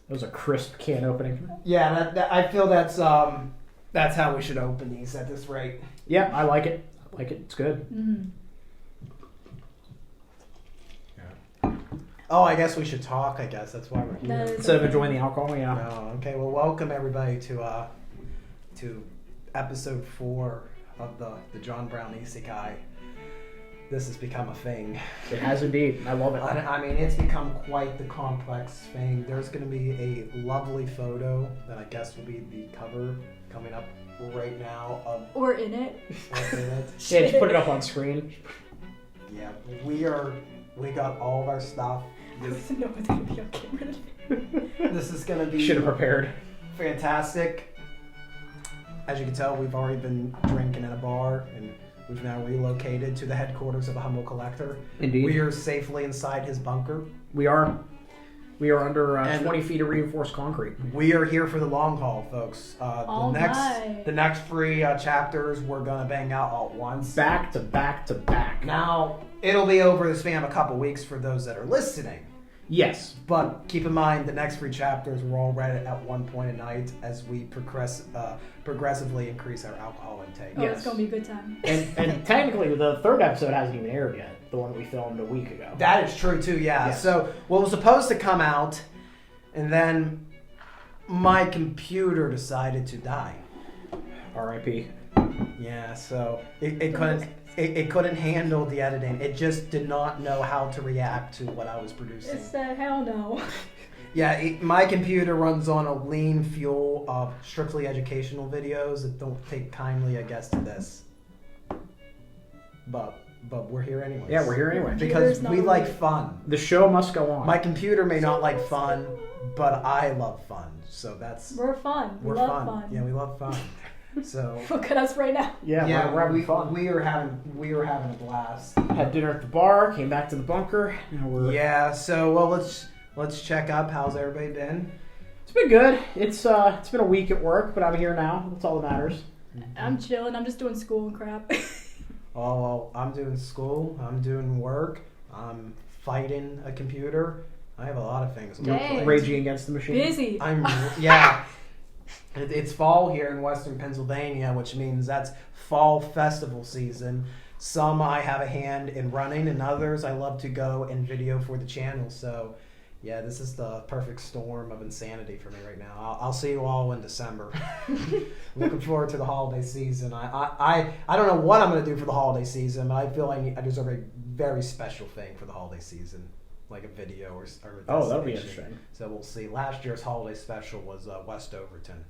That was a crisp can opening. Yeah, I feel that's how we should open these at this rate. Yeah, I like it. It's good. Mm-hmm. Oh, I guess we should talk. I guess that's why we're here. Instead of enjoying the alcohol, yeah. No, okay. Well, welcome everybody to episode 4 of the John Brown Isekai. This has become a thing. It has indeed. I love it. I mean, it's become quite the complex thing. There's going to be a lovely photo that I guess will be the cover coming up right now. Or in it. Yeah, just put it up on screen. Yeah, we got all of our stuff. I don't know what's going to be on camera. This is going to be... Should have prepared. Fantastic. As you can tell, we've already been drinking in a bar, and we've now relocated to the headquarters of a humble collector. Indeed. We are safely inside his bunker. We are under 20 feet of reinforced concrete. We are here for the long haul, folks. The next 3 chapters we're going to bang out all at once. Back to back to back. Now, it'll be over the span of a couple weeks for those that are listening. Yes. But keep in mind, the next 3 chapters were all read at one point at night as we progressively increase our alcohol intake. Oh, yes. It's going to be a good time. And technically, the 3rd episode hasn't even aired yet. The one that we filmed a week ago. That is true, too, yeah. Yes. So, what was supposed to come out, and then my computer decided to die. R.I.P. Yeah, so it couldn't handle the editing. It just did not know how to react to what I was producing. It said, hell no. Yeah, my computer runs on a lean fuel of strictly educational videos that don't take kindly, I guess, to this. But we're here anyway. Yeah, we're here anyway. Because we like fun. The show must go on. My computer may not like fun, but I love fun. So that's... We're fun. We love fun. Yeah, we love fun. So look at us right now. Yeah, we're having fun. We are having a blast. Had dinner at the bar, came back to the bunker. Now we're... Yeah, so let's check up. How's everybody been? It's been good. It's been a week at work, but I'm here now. That's all that matters. I'm chilling. I'm just doing school and crap. Oh, well, I'm doing school. I'm doing work. I'm fighting a computer. I have a lot of things. Raging against the machine. Busy. Yeah. It's fall here in Western Pennsylvania, which means that's fall festival season. Some I have a hand in running, and others I love to go and video for the channel. So, yeah, this is the perfect storm of insanity for me right now. I'll see you all in December. Looking forward to the holiday season. I don't know what I'm going to do for the holiday season, but I feel like I deserve a very special thing for the holiday season. Like a video or oh, that'll be interesting. So we'll see. Last year's holiday special was West Overton.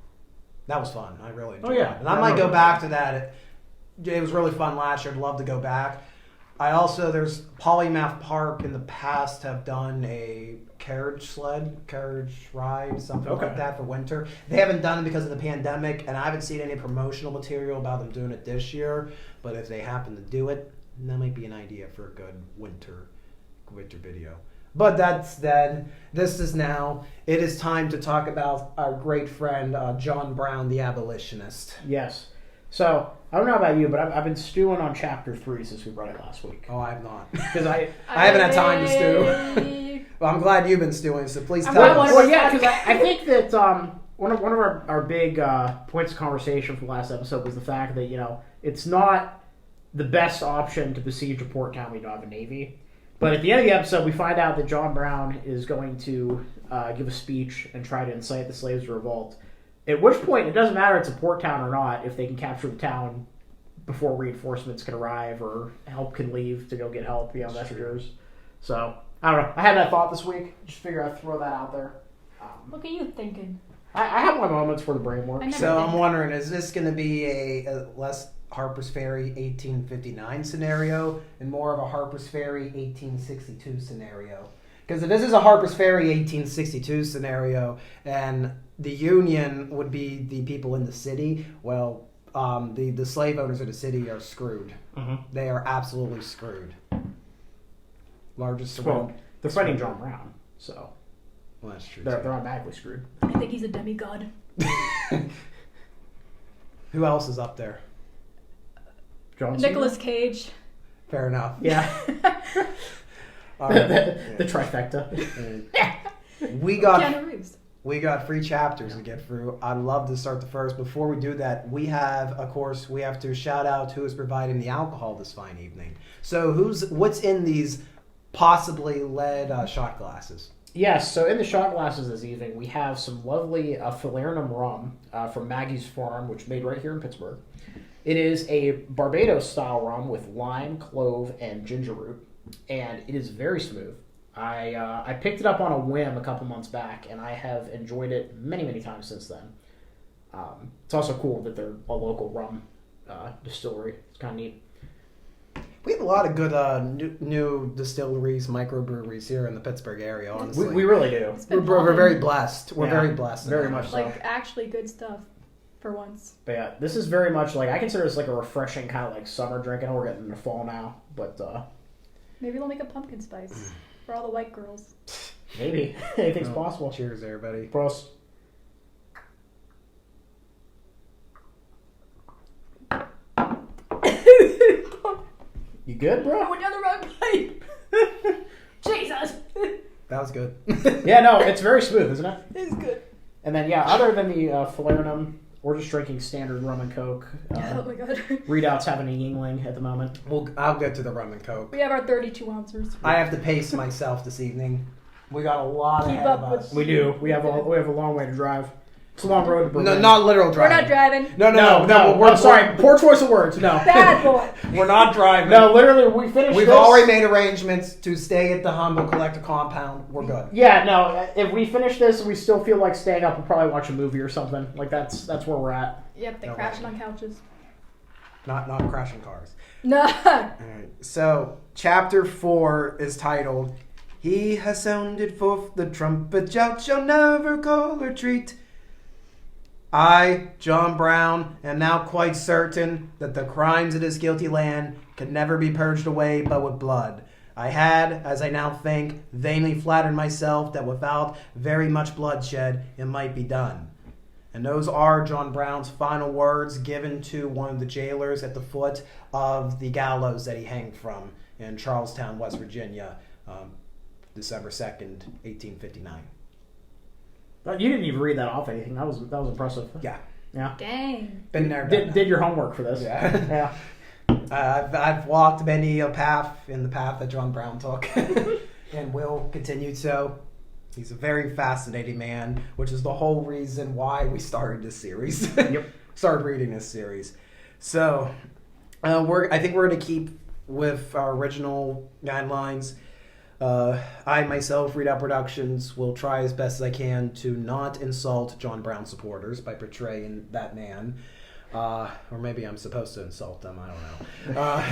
That was fun. I really enjoyed it. And I might go back to that. It was really fun last year. I'd love to go back. There's Polymath Park in the past have done a carriage ride, something like that for winter. They haven't done it because of the pandemic, and I haven't seen any promotional material about them doing it this year. But if they happen to do it, that might be an idea for a good winter video. But that's then. It is time to talk about our great friend John Brown, the abolitionist. Yes. So I don't know about you, but I've been stewing on chapter 3 since we read it last week. Oh, I have not, because I haven't had time to stew. Well, I'm glad you've been stewing, so please tell us. Well, yeah, because I think that one of our big points of conversation from last episode was the fact that it's not the best option to besiege a port town when you don't have a navy. But at the end of the episode, we find out that John Brown is going to give a speech and try to incite the slaves to revolt. At which point, it doesn't matter if it's a port town or not, if they can capture the town before reinforcements can arrive or help can leave to go get help, messengers. So, I don't know. I had that thought this week. Just figure I'd throw that out there. Look at you thinking. I have my moments where the brain works. So I'm wondering, is this going to be a less Harper's Ferry 1859 scenario and more of a Harper's Ferry 1862 scenario? Because if this is a Harper's Ferry 1862 scenario and the Union would be the people in the city, well, the slave owners of the city are screwed. Mm-hmm. They are absolutely screwed. Well, they're fighting John Brown, so... Well, that's true. They're automatically screwed. I think he's a demigod. Who else is up there? John Nicolas Cage. Fair enough. Yeah. Right. The trifecta. We got Keanu Reeves. We got 3 chapters to get through. I'd love to start the first. Before we do that, we have to shout out who is providing the alcohol this fine evening. So what's in these possibly lead shot glasses? Yes, so in the shot glasses this evening, we have some lovely falernum rum from Maggie's Farm, which made right here in Pittsburgh. It is a Barbados-style rum with lime, clove, and ginger root, and it is very smooth. I picked it up on a whim a couple months back, and I have enjoyed it many, many times since then. It's also cool that they're a local rum distillery. It's kind of neat. We have a lot of good new distilleries, microbreweries here in the Pittsburgh area, honestly. We really do. We're very blessed. We're Yeah, very blessed. very much so. Like, actually good stuff for once. But yeah, this is very much like, I consider this like a refreshing kind of like summer drink. I know we're getting into fall now, but Maybe they'll make a pumpkin spice for all the white girls. maybe. Anything's possible. Cheers, everybody. Prost. You good, I bro? went down the wrong pipe. Jesus. That was good. Yeah, no, it's very smooth, isn't it? It's good. And then, yeah, other than the falernum, we're just drinking standard rum and coke. Oh my god. Readout's having a Yingling at the moment. I'll get to the rum and coke. We have our 32 ounces. I have to pace myself this evening. We got a lot Keep ahead up of with- us. We do. We have a long way to drive. It's a long road to Berlin. No, not literal We're driving. not driving. No, We're sorry. Poor choice of words. No. Bad boy. We're not driving. No, literally, we finished We've this. already made arrangements to stay at the Humble Collector compound. We're good. Yeah, no, if we finish this and we still feel like staying up, we'll probably watch a movie or something. Like, that's where we're at. Yep, they No crashing way. on couches. Not crashing cars. No. Alright, so chapter 4 is titled, He has sounded forth the trumpet shout, shall never call or treat. I, John Brown, am now quite certain that the crimes of this guilty land could never be purged away but with blood. I had, as I now think, vainly flattered myself that without very much bloodshed it might be done. And those are John Brown's final words given to one of the jailers at the foot of the gallows that he hanged from in Charlestown, West Virginia, December 2nd, 1859. You didn't even read that off anything. That was impressive. Yeah. Yeah. Dang. Been there, done that. Did your homework for this. Yeah. Yeah. I've walked many a path in the path that John Brown took and will continue so. He's a very fascinating man, which is the whole reason why we started this series. Yep. Started reading this series. So, I think we're going to keep with our original guidelines. I myself, Readout Productions, will try as best as I can to not insult John Brown supporters by portraying that man. Or maybe I'm supposed to insult them, I don't know.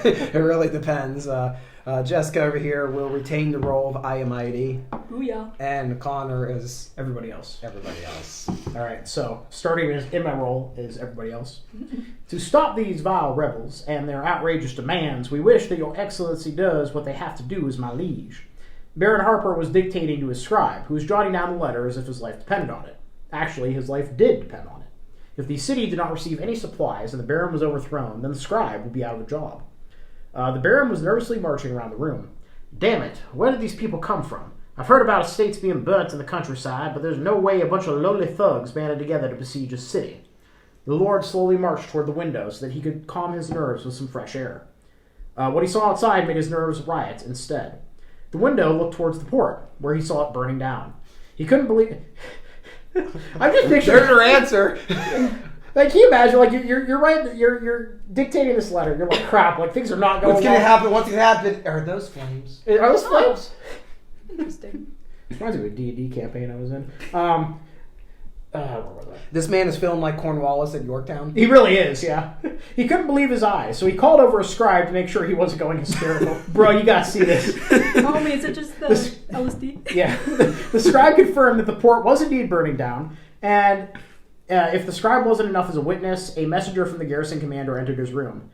It really depends. Jessica over here will retain the role of I Am Mighty, Booyah. and Connor is Everybody else. everybody else. All right, so starting in my role is everybody else. To stop these vile rebels and their outrageous demands, we wish that your excellency does what they have to do as my liege. Baron Harper was dictating to his scribe, who was jotting down the letter as if his life depended on it. Actually, his life did depend on it. If the city did not receive any supplies and the Baron was overthrown, then the scribe would be out of a job. The Baron was nervously marching around the room. Damn it, where did these people come from? I've heard about estates being burnt in the countryside, but there's no way a bunch of lowly thugs banded together to besiege a city. The Lord slowly marched toward the window so that he could calm his nerves with some fresh air. What he saw outside made his nerves riot instead. The window looked towards the port, where he saw it burning down. He couldn't believe... I'm just picturing... There's your answer. Like, can you imagine, like, you're right, you're dictating this letter, you're like, crap, like, things are not going What's going to well. happen? What's going to happen? Are those flames? Are those flames? Interesting. Reminds me of a D&D campaign I was in. Where was I? This man is feeling like Cornwallis at Yorktown. He really is, yeah. He couldn't believe his eyes, so he called over a scribe to make sure he wasn't going hysterical. Bro, you gotta see this. Homie, is it just the LSD? Yeah. The scribe confirmed that the port was indeed burning down, and if the scribe wasn't enough as a witness, a messenger from the garrison commander entered his room.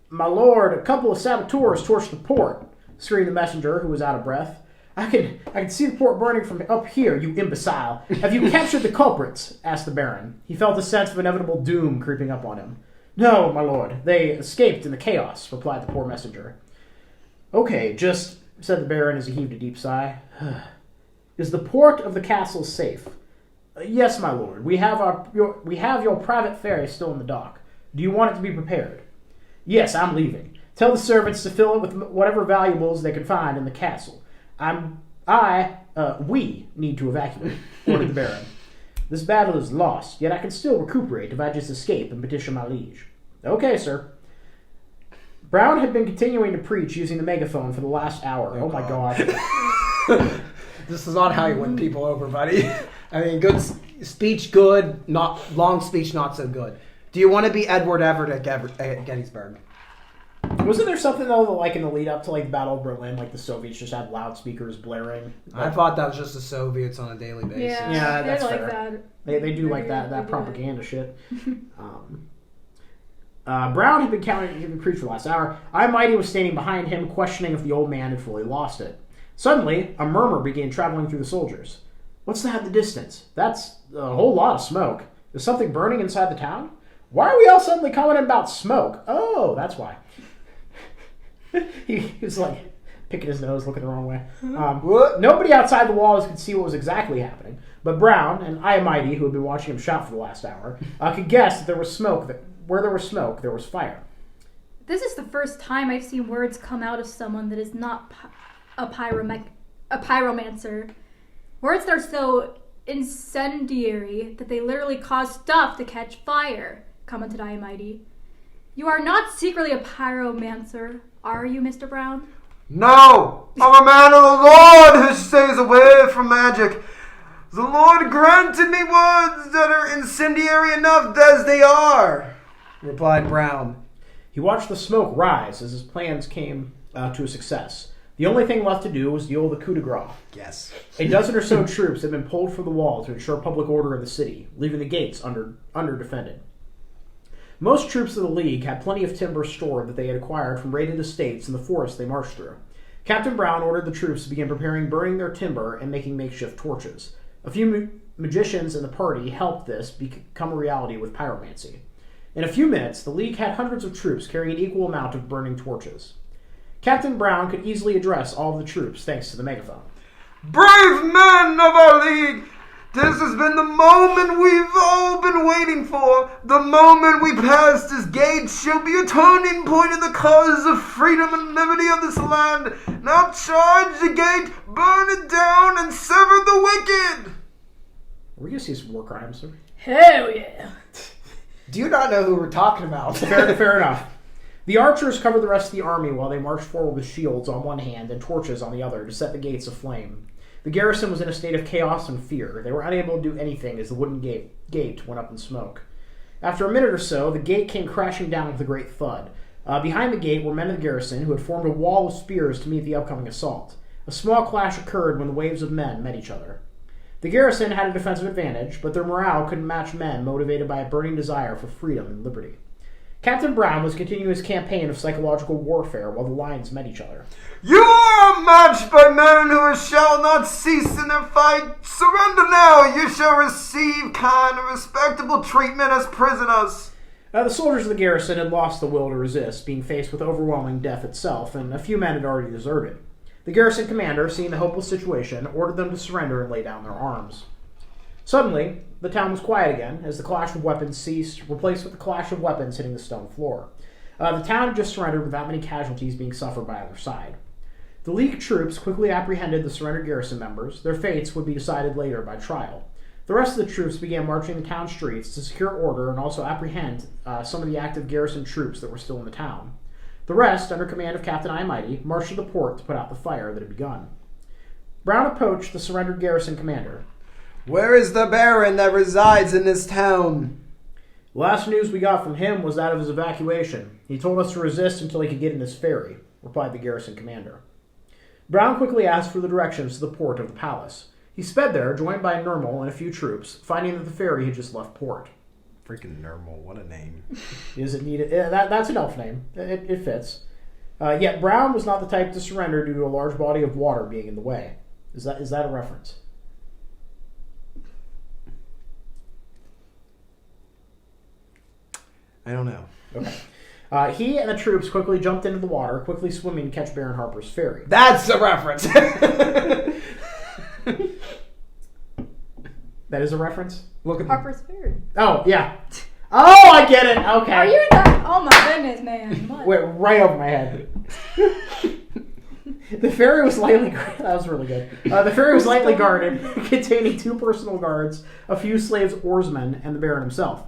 My lord, a couple of saboteurs torched the port, screamed the messenger, who was out of breath. I can see the port burning from up here, you imbecile. Have you captured the culprits? Asked the Baron. He felt a sense of inevitable doom creeping up on him. No, my lord. They escaped in the chaos, replied the poor messenger. Okay, said the Baron as he heaved a deep sigh. Is the port of the castle safe? Yes, my lord. We have your private ferry still in the dock. Do you want it to be prepared? Yes, I'm leaving. Tell the servants to fill it with whatever valuables they can find in the castle. We need to evacuate, ordered the Baron. This battle is lost, yet I can still recuperate if I just escape and petition my liege. Okay, sir. Brown had been continuing to preach using the megaphone for the last hour. Oh my gosh. This is not how you win people over, buddy. I mean, good speech, good. Not long speech, not so good. Do you want to be Edward Everett at Gettysburg? Wasn't there something though, like in the lead up to like the Battle of Berlin, like the Soviets just had loudspeakers blaring? I thought that was just the Soviets on a daily basis. Yeah, that's like fair. that. They do like that propaganda shit. Brown had been preached for the last hour. Mighty was standing behind him, questioning if the old man had fully lost it. Suddenly, a murmur began traveling through the soldiers. What's that in the distance? That's a whole lot of smoke. Is something burning inside the town? Why are we all suddenly commenting about smoke? Oh, that's why. he was like picking his nose, looking the wrong way. Nobody outside the walls could see what was exactly happening, but Brown and Mighty, who had been watching him shout for the last hour, could guess that there was smoke. Where there was smoke, there was fire. This is the first time I've seen words come out of someone that is not a pyromancer. Words that are so incendiary that they literally cause stuff to catch fire, commented Mighty. You are not secretly a pyromancer, are you, Mr. Brown? No! I'm a man of the Lord who stays away from magic. The Lord granted me words that are incendiary enough as they are, replied Brown. He watched the smoke rise as his plans came to a success. The only thing left to do was deal the coup de grace. Yes. A dozen or so troops had been pulled from the wall to ensure public order in the city, leaving the gates under-defended. Most troops of the League had plenty of timber stored that they had acquired from raided estates in the forest they marched through. Captain Brown ordered the troops to begin burning their timber and making makeshift torches. A few magicians in the party helped this become a reality with pyromancy. In a few minutes, the League had hundreds of troops carrying an equal amount of burning torches. Captain Brown could easily address all of the troops thanks to the megaphone. Brave men of our League! This has been the moment we've all been waiting for. The moment we pass this gate shall be a turning point in the cause of freedom and liberty of this land. Now charge the gate, burn it down, and sever the wicked! Are we going to see some war crimes, sir? Hell yeah. Do you not know who we're talking about? Fair enough. The archers covered the rest of the army while they marched forward with shields on one hand and torches on the other to set the gates aflame. The garrison was in a state of chaos and fear. They were unable to do anything as the wooden gate went up in smoke. After a minute or so, the gate came crashing down with a great thud. Behind the gate were men of the garrison who had formed a wall of spears to meet the upcoming assault. A small clash occurred when the waves of men met each other. The garrison had a defensive advantage, but their morale couldn't match men motivated by a burning desire for freedom and liberty. Captain Brown was continuing his campaign of psychological warfare while the lines met each other. You are matched by men who shall not cease in their fight. Surrender now, you shall receive kind and respectable treatment as prisoners. The soldiers of the garrison had lost the will to resist, being faced with overwhelming death itself, and a few men had already deserted. The garrison commander, seeing the hopeless situation, ordered them to surrender and lay down their arms. Suddenly, the town was quiet again as the clash of weapons ceased, replaced with the clash of weapons hitting the stone floor. The town had just surrendered without many casualties being suffered by either side. The League troops quickly apprehended the surrendered garrison members. Their fates would be decided later by trial. The rest of the troops began marching the town streets to secure order and also apprehend some of the active garrison troops that were still in the town. The rest, under command of Captain Mighty, marched to the port to put out the fire that had begun. Brown approached the surrendered garrison commander. Where is the Baron that resides in this town? The last news we got from him was that of his evacuation. He told us to resist until he could get in his ferry, replied the garrison commander. Brown quickly asked for the directions to the port of the palace. He sped there, joined by Nermal and a few troops, finding that the ferry had just left port. Freaking Nermal, what a name. Is it needed? That's an elf name. It fits. Yet Brown was not the type to surrender due to a large body of water being in the way. Is that a reference? I don't know. Okay. He and the troops quickly jumped into the water, quickly swimming to catch Baron Harper's ferry. That's a reference! That is a reference? Look at Harper's Ferry. Oh, yeah. Oh, I get it. Okay. Are you in that? Oh my goodness, man. What? Went right over my head. The ferry was lightly guarded. That was really good. The ferry was lightly guarded, containing 2 personal guards, a few slaves, oarsmen, and the Baron himself.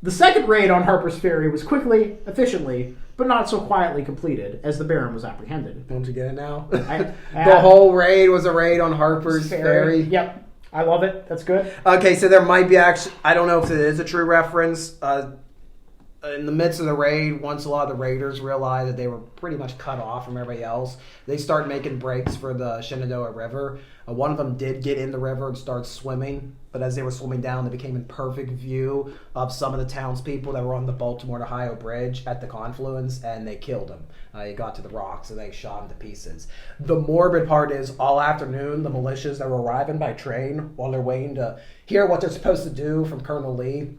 The second raid on Harper's Ferry was quickly, efficiently, but not so quietly completed, as the Baron was apprehended. Don't you get it now? The whole raid was a raid on Harper's Ferry. Yep. I love it. That's good. Okay, so there might be actually, I don't know if it is a true reference. In the midst of the raid, once a lot of the raiders realized that they were pretty much cut off from everybody else, they started making breaks for the Shenandoah River. One of them did get in the river and start swimming, but as they were swimming down, they became in perfect view of some of the townspeople that were on the Baltimore to Ohio Bridge at the confluence, and they killed him. He got to the rocks, and they shot him to pieces. The morbid part is, all afternoon, the militias that were arriving by train, while they're waiting to hear what they're supposed to do from Colonel Lee,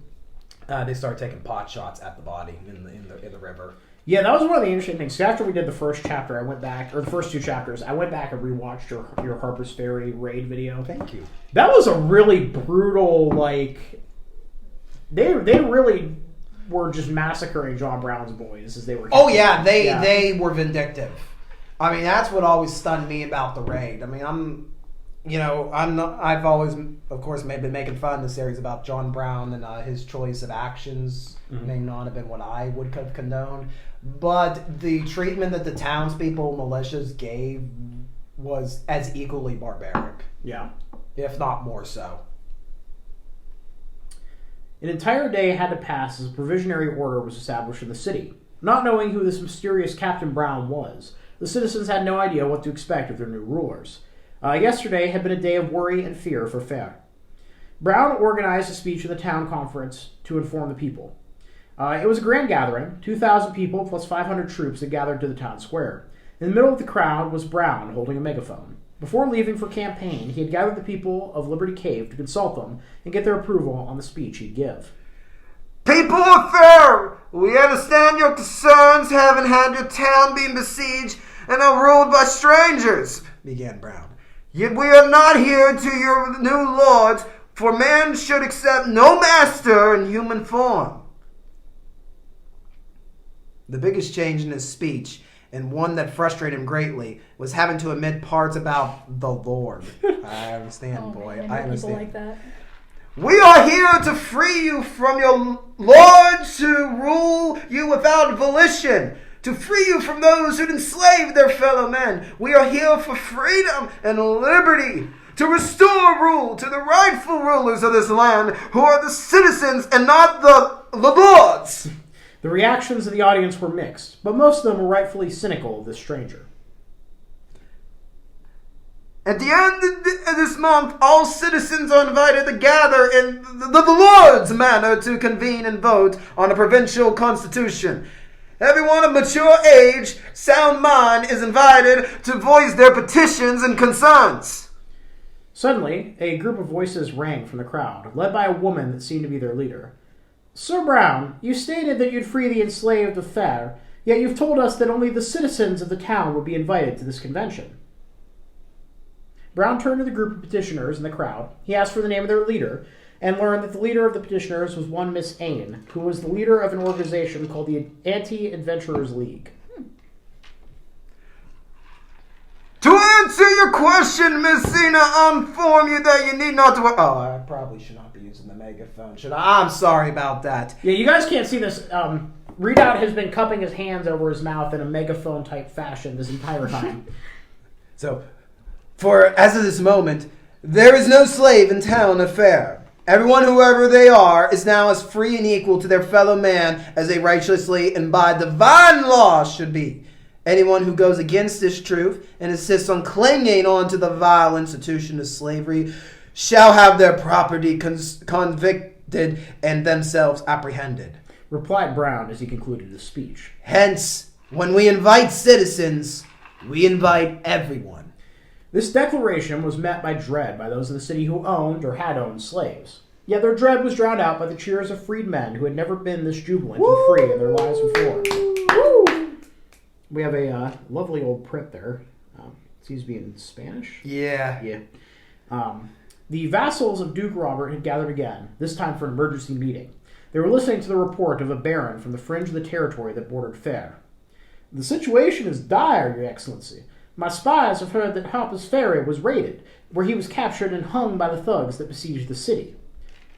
they start taking pot shots at the body in the river. Yeah, that was one of the interesting things. So after we did the first chapter, I went back, or the first 2 chapters, I went back and rewatched your Harper's Ferry raid video. Thank you. That was a really brutal, like, they really were just massacring John Brown's boys as they were. Oh yeah, they were vindictive. I mean, that's what always stunned me about the raid. I mean, I've always, of course, been making fun of the series about John Brown and his choice of actions may not have been what I would have condoned, but the treatment that the townspeople, militias gave was as equally barbaric. Yeah. If not more so. An entire day had to pass as a provisionary order was established in the city. Not knowing who this mysterious Captain Brown was, the citizens had no idea what to expect of their new rulers. Yesterday had been a day of worry and fear for Fair. Brown organized a speech in the town conference to inform the people. It was a grand gathering. 2,000 people plus 500 troops had gathered to the town square. In the middle of the crowd was Brown holding a megaphone. Before leaving for campaign, he had gathered the people of Liberty Cave to consult them and get their approval on the speech he'd give. People of Fair, we understand your concerns having had your town being besieged and are ruled by strangers, began Brown. Yet we are not here to your new lords, for man should accept no master in human form. The biggest change in his speech, and one that frustrated him greatly, was having to omit parts about the Lord. I understand, boy. Man, I understand. People like that. We are here to free you from your lords who rule you without volition, to free you from those who enslave their fellow men. We are here for freedom and liberty, to restore rule to the rightful rulers of this land, who are the citizens and not the lords. The reactions of the audience were mixed, but most of them were rightfully cynical of this stranger. At the end of this month, all citizens are invited to gather in the Lord's manor to convene and vote on a provincial constitution. Everyone of mature age, sound mind, is invited to voice their petitions and concerns. Suddenly, a group of voices rang from the crowd, led by a woman that seemed to be their leader. Sir Brown, you stated that you'd free the enslaved of Fair, yet you've told us that only the citizens of the town would be invited to this convention. Brown turned to the group of petitioners in the crowd. He asked for the name of their leader, and learned that the leader of the petitioners was one Miss Ain, who was the leader of an organization called the Anti-Adventurers League. To answer your question, Miss Cena, I inform you that you need not to... Oh, I probably should not be using the megaphone, should I? I'm sorry about that. Yeah, you guys can't see this. Readout has been cupping his hands over his mouth in a megaphone-type fashion this entire time. So, for as of this moment, there is no slave in town of Fair. Everyone, whoever they are, is now as free and equal to their fellow man as they righteously and by divine law should be. Anyone who goes against this truth and insists on clinging on to the vile institution of slavery shall have their property convicted and themselves apprehended. Replied Brown as he concluded his speech. Hence, when we invite citizens, we invite everyone. This declaration was met by dread by those in the city who owned or had owned slaves. Yet their dread was drowned out by the cheers of freed men who had never been this jubilant and free in their lives before. Woo! We have a lovely old print there. Seems to be in Spanish. Yeah. Yeah. The vassals of Duke Robert had gathered again, this time for an emergency meeting. They were listening to the report of a baron from the fringe of the territory that bordered Fair. The situation is dire, Your Excellency. My spies have heard that Harper's Ferry was raided, where he was captured and hung by the thugs that besieged the city.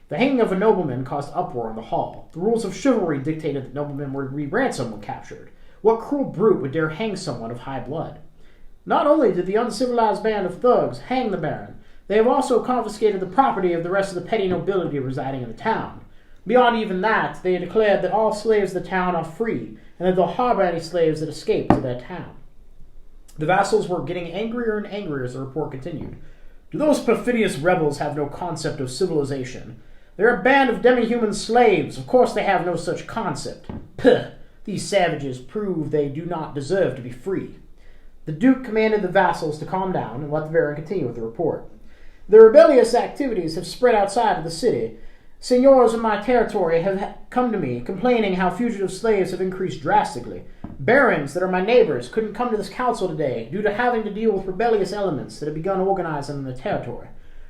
The hanging of a nobleman caused uproar in the hall. The rules of chivalry dictated that noblemen were to be ransomed when captured. What cruel brute would dare hang someone of high blood? Not only did the uncivilized band of thugs hang the baron, they have also confiscated the property of the rest of the petty nobility residing in the town. Beyond even that, they declared that all slaves of the town are free, and that they'll harbor any slaves that escape to their town. The vassals were getting angrier and angrier as the report continued. Do those perfidious rebels have no concept of civilization? They're a band of demi-human slaves. Of course they have no such concept. Puh! These savages prove they do not deserve to be free. The Duke commanded the vassals to calm down and let the baron continue with the report. Their rebellious activities have spread outside of the city. Seigneurs in my territory have come to me, complaining how fugitive slaves have increased drastically. Barons that are my neighbors couldn't come to this council today due to having to deal with rebellious elements that have begun organizing in the territory.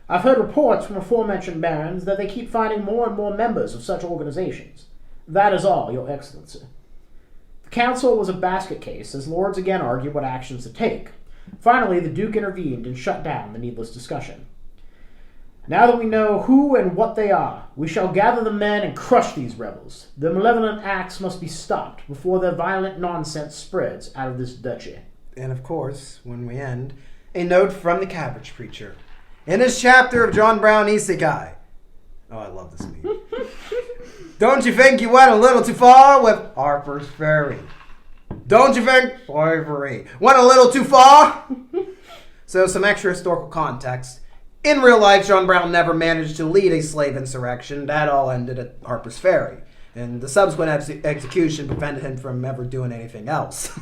I've heard reports from aforementioned barons that they keep finding more and more members of such organizations. That is all, Your Excellency. The council was a basket case as lords again argued what actions to take. Finally, the Duke intervened and shut down the needless discussion. Now that we know who and what they are, we shall gather the men and crush these rebels. Their malevolent acts must be stopped before their violent nonsense spreads out of this duchy. And of course, when we end, a note from the Cabbage Preacher. In his chapter of John Brown Isekai. Oh, I love this meme. Don't you think you went a little too far with Harper's Ferry? Don't you think slavery went a little too far? So some extra historical context. In real life, John Brown never managed to lead a slave insurrection. That all ended at Harper's Ferry. And the subsequent execution prevented him from ever doing anything else.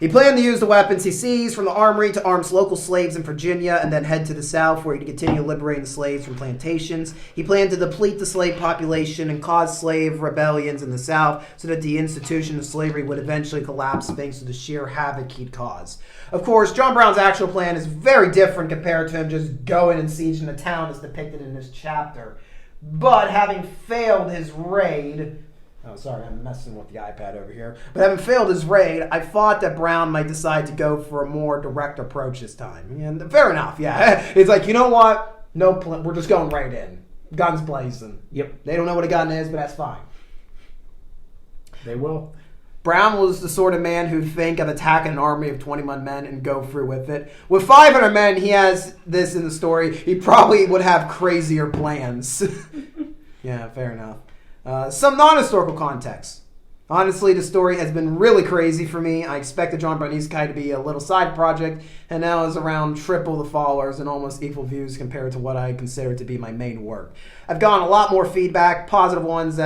He planned to use the weapons he seized from the armory to arm local slaves in Virginia and then head to the South where he'd continue liberating the slaves from plantations. He planned to deplete the slave population and cause slave rebellions in the South so that the institution of slavery would eventually collapse thanks to the sheer havoc he'd cause. Of course, John Brown's actual plan is very different compared to him just going and sieging the town as depicted in this chapter. But having failed his raid... Oh, sorry, I'm messing with the iPad over here. But having failed his raid, I thought that Brown might decide to go for a more direct approach this time. And fair enough, yeah. It's like, you know what? We're just going right in. Guns blazing. Yep. They don't know what a gun is, but that's fine. They will. Brown was the sort of man who'd think of attacking an army of 21 men and go through with it. With 500 men, he has this in the story, he probably would have crazier plans. Yeah, fair enough. Some non-historical context. Honestly, the story has been really crazy for me. I expected John Brown Isekai to be a little side project, and now is around triple the followers and almost equal views compared to what I consider to be my main work. I've gotten a lot more feedback, positive ones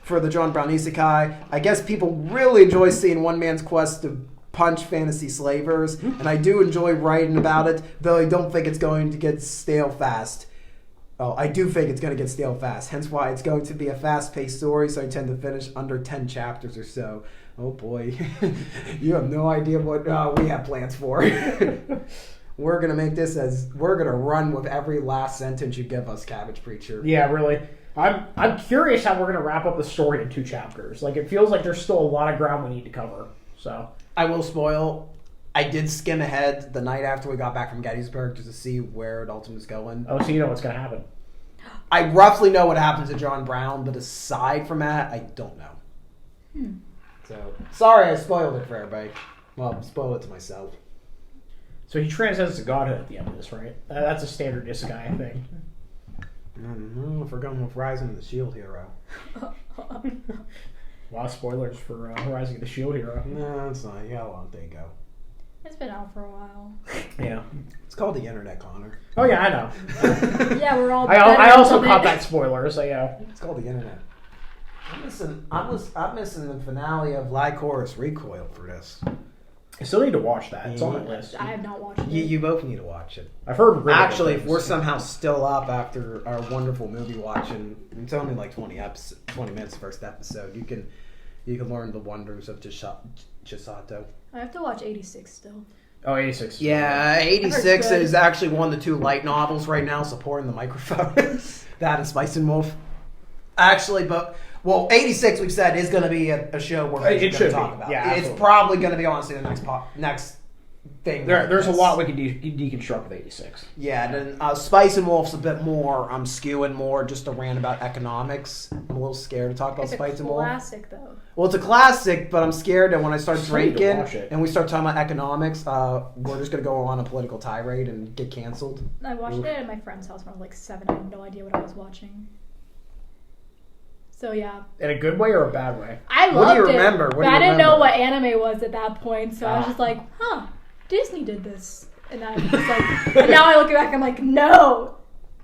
for the John Brown Isekai. I guess people really enjoy seeing one man's quest to punch fantasy slavers, and I do enjoy writing about it, though I don't think it's going to get stale fast. Oh, I do think it's going to get stale fast, hence why it's going to be a fast-paced story, so I tend to finish under 10 chapters or so. Oh boy, you have no idea what we have plans for. We're going to make this we're going to run with every last sentence you give us, Cabbage Preacher. Yeah, really. I'm curious how we're going to wrap up the story in 2 chapters. Like, it feels like there's still a lot of ground we need to cover, so... I will spoil... I did skim ahead the night after we got back from Gettysburg just to see where it ultimately is going. Oh, so you know what's going to happen. I roughly know what happens to John Brown, but aside from that, I don't know. So, sorry I spoiled it for everybody. Well, spoil it to myself. So he transcends to godhood at the end of this, right? That's a standard Isekai thing. I don't know if we're going with Rising of the Shield Hero. Wow, spoilers for Rising of the Shield Hero. No, it's not. You got a long day to go. It's been out for a while. Yeah. It's called the internet, Connor. Oh, yeah, I know. Yeah, we're all... I also caught that spoiler, so yeah. It's called the internet. I'm missing the finale of Lycoris Recoil for this. I still need to watch that. It's on my list. I have not watched it. You both need to watch it. I've heard really Actually, good if we're things. somehow still up after our wonderful movie watching, it's only like 20 minutes first episode. You can learn the wonders of Chisato. I have to watch 86 still. Oh, 86. Yeah, That's 86 good. is actually one of the two light novels right now supporting the microphone. That and Spice and Wolf. Actually, 86 we've said is going to be a show we're It going should to talk be. about. Yeah, it's absolutely. probably going to be honestly the next thing. There's a lot we can deconstruct with 86. Yeah, then Spice and Wolf's a bit more. I'm skewing more just to rant about economics. I'm a little scared to talk about It's Spice a and Wolf. classic, though. Well, it's a classic, but I'm scared that when I start Free to drinking watch it. and we start talking about economics, we're just going to go on a political tirade and get canceled. I watched it at my friend's house when I was like 7. I had no idea what I was watching. So yeah, In a good way or a bad way? I loved What do you it. remember? What But do you I didn't know remember? what anime was at that point, so I was Ah. just like, huh, Disney did this. And I was like, and now I look back, I'm like, no,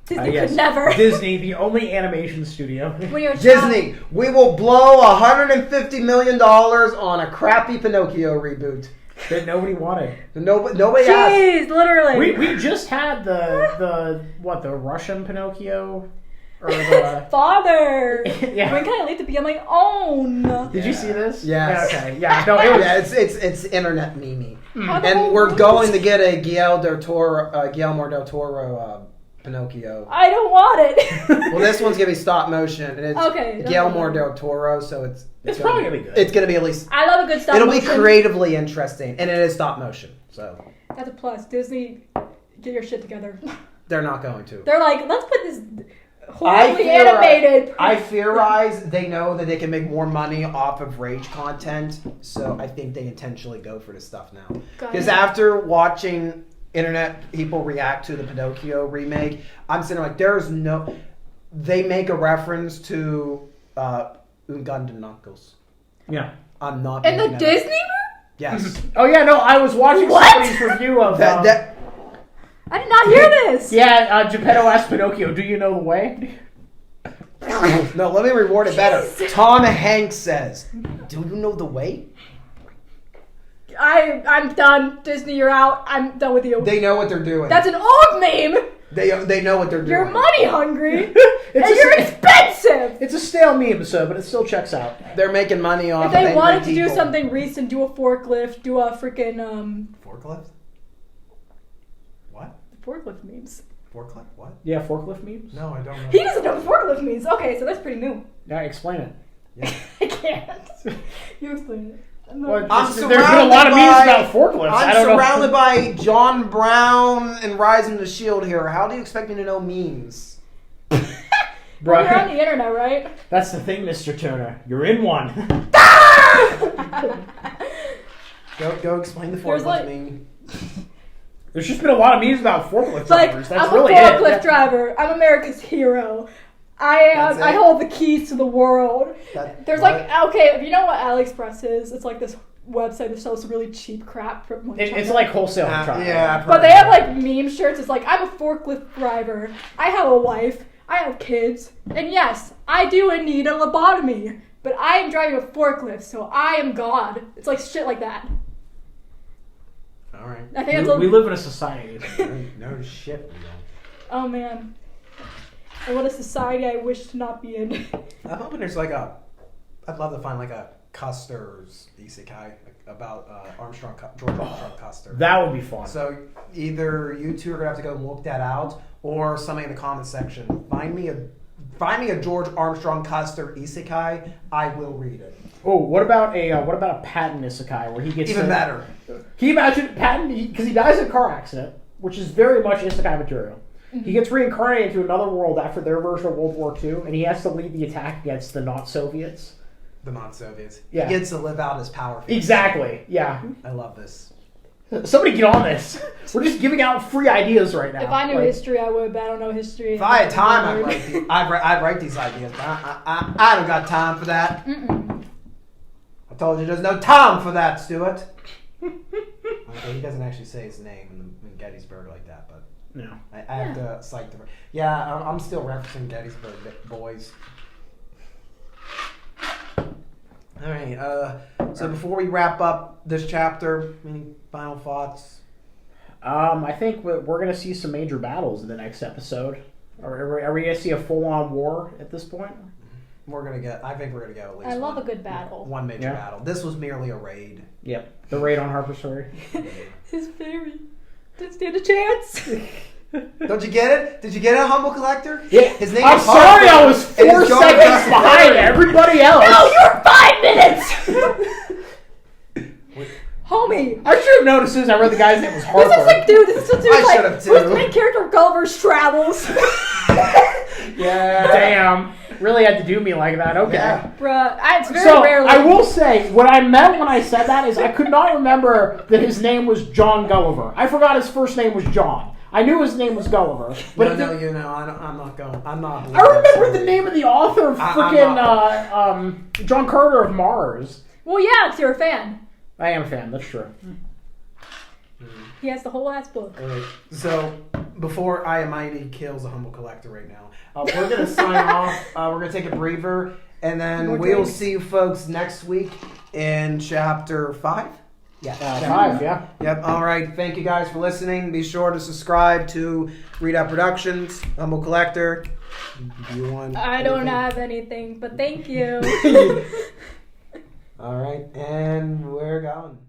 Disney Yes. could never. Disney, the only animation studio. When you're a child- Disney, we will blow $150 million on a crappy Pinocchio reboot. That nobody wanted. Nobody asked. Jeez, literally. We just had the Russian Pinocchio? Or the... Father. Yeah. I'm kind of late to be on my own. Did you see this? Yes. Yeah, okay. Yeah, no, it was... Yeah, it's internet meme. How the And whole we're world- going to get a Guillermo del Toro Pinocchio. I don't want it. Well, this one's gonna be stop motion, and it's Okay, that's Guillermo fine. del Toro, so It's probably gonna be good. It's gonna be at least. I love a good stop It'll be motion. creatively interesting, and it is stop motion, so That's a plus. Disney, get your shit together. they're not going to. They're like, let's put this I horribly theorize- animated. I theorize they know that they can make more money off of rage content, so I think they intentionally go for this stuff now. Got Because it. after watching internet people react to the Pinocchio remake, I'm sitting like, there's no. They make a reference to Ugandan Knuckles. Yeah. I'm not. In the making that up. Disney movie? Yes. Oh, yeah, no, I was watching What? somebody's review of... that I did not hear this. Yeah, Geppetto asked Pinocchio, do you know the way? no, let me reward it better. Jeez. Tom Hanks says, "Do you know the way?" I'm done. Disney, you're out. I'm done with you. They know what they're doing. That's an old meme. They know what they're doing. You're money hungry. and It's you're a, expensive. it's a stale meme, so, but it still checks out. They're making money off. If they of wanted angry to do people. something recent, do a forklift, do a freaking Forklift. What? forklift memes. Forklift? What? Yeah, forklift memes? No, I don't know. He doesn't know forklift memes. Okay, so that's pretty new. Yeah, explain it. Yeah. I can't. You explain it. Well, I'm there's been a lot of memes about forklifts. I I'm don't surrounded know. by John Brown and Rise of the Shield here. How do you expect me to know memes? You're on Bruh, the internet, right? that's the thing, Mr. Turner. You're in one. Go explain the There's forklift like- meme. There's just been a lot of memes about forklift Like, drivers. That's I'm really a forklift it. driver. I'm America's hero. That's I it? hold the keys to the world. There's what? like, okay, if you know what AliExpress is, it's like this website that sells really cheap crap from It's China. like wholesale truck. yeah. I've But heard they of have that. like meme shirts. It's like, I'm a forklift driver. I have a wife. I have kids. And yes, I do need a lobotomy. But I am driving a forklift, so I am God. It's like shit like that. All right. I think that's We a... live in a society. No shit. We don't. Oh man. And what a society I wish to not be in. I'm hoping there's like a. I'd love to find like a Custer's Isekai about George Armstrong Custer. That would be fun. So either you two are gonna have to go and look that out, or somebody in the comment section find me a George Armstrong Custer Isekai. I will read it. Oh, what about a Patton Isekai where he gets Even better. Can you imagine Patton because he dies in a car accident, which is very much Isekai material. He gets reincarnated into another world after their version of World War II, and he has to lead the attack against the not Soviets. The non-Soviets. Yeah. He gets to live out his power. fantasy. Exactly. Yeah. I love this. Somebody get on this. We're just giving out free ideas right now. If I knew Like, history, I would, but I don't know history. If I had time, I'd write these ideas. But I don't got time for that. Mm-mm. I told you there's no time for that, Stuart. Okay, he doesn't actually say his name in Gettysburg like that, but No. I have to cite the. Yeah, I'm still referencing Gettysburg boys. All right. So before we wrap up this chapter, any final thoughts? I think we're going to see some major battles in the next episode. Are we going to see a full-on war at this point? I think we're gonna get at least. I love one, a good battle. One major Yeah. battle. This was merely a raid. Yep. The raid on Harper's Ferry. His fairy didn't stand a chance. Don't you get it? Did you get it, Humble Collector? Yeah. His name I'm is sorry, Harper, I was and 4 his dog seconds has behind fairy. everybody else. No, you're 5 minutes. Homie. I should have noticed as I read the guy's name was Harper. This is like, dude, this is I like, should've who's too. the main character of Gulliver's Travels? Yeah. Damn. Really had to do me like that. Okay. Yeah. Bruh, it's very So rarely. I will say what I meant when I said that is I could not remember that his name was John Gulliver. I forgot his first name was John. I knew his name was Gulliver, but I'm not going. I'm not. I remember the name of the author of I'm freaking John Carter of Mars. Well, yeah, it's you're a fan. I am a fan. That's true. He has the whole ass book. Alright, so before I Mighty kills a Humble Collector right now, we're gonna sign off. We're gonna take a breather, and then More we'll drinks. see you folks next week in chapter 5. Yeah, 5, yeah. Yep. All right. Thank you guys for listening. Be sure to subscribe to Readout Productions, Humble Collector. Do you want? I don't anything? have anything, but thank you. All right, and we're going.